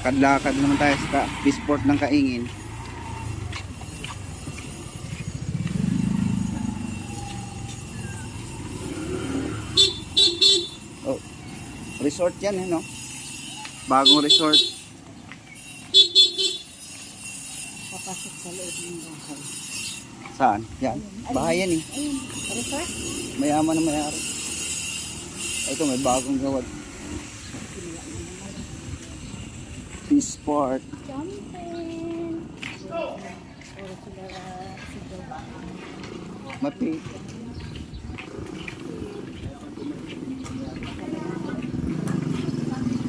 Lakad-lakad naman tayo sa Peaceport ng Kaingin. Oh, resort yan eh, no? Bagong resort. Papasok sa loob ng bahay. Saan? Yan. Bahay yan eh. Ayun, resort? Mayaman na mayari. Ito may bagong gawad. Peaceport. Jumping! Puro sila sigaw. Mapi.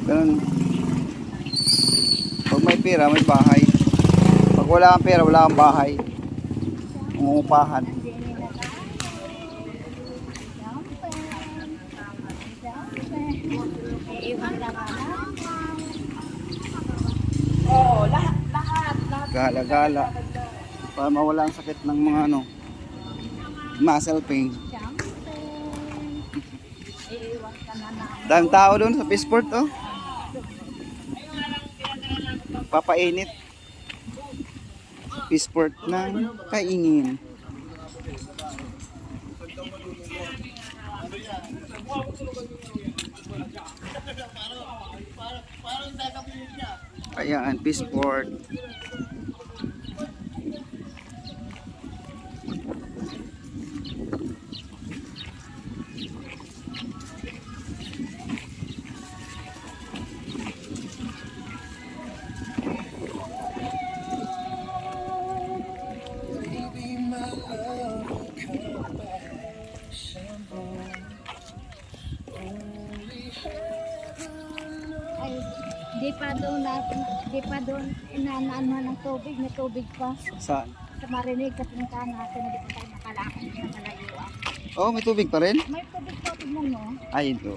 Ganun. Pag may pera, may bahay. Pag wala kang pera, wala kang bahay. Umuupahan. Iiwan lang ka na. Gala-gala. Para mawala ang sakit ng mga ano, muscle pain. Iiwan ka na na. Daming tao doon sa Peaceport, oh. Papainit. Peaceport ng Kaingin. Ayan, Peaceport. Ay, di pa doon inanaan ng tubig, may tubig pa. Saan? Sa marinig, kapuntahan natin na di pa tayo nakalakad na malayuan. Oh, may tubig pa rin? May tubig pa, tignan mo. Ayun to.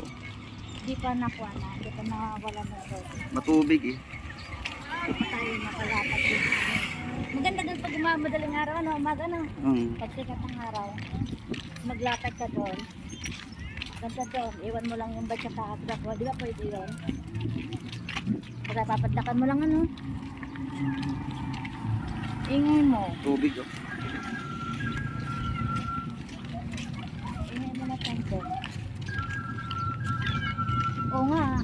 Di pa nakuha na, di pa nawala ng tubig. Matubig eh. Di pa tayo nakalakad dito. Maganda doon pag madaling araw, ano, umaga na. Pag sikat ng araw, maglakad ka doon. Ganda doon, iwan mo lang yung bag sa taas. Di ba pwede yun? Baka papadlakan mo lang ano. Ingay mo. Tubig oh. Ingay mo na tanto. Oo nga.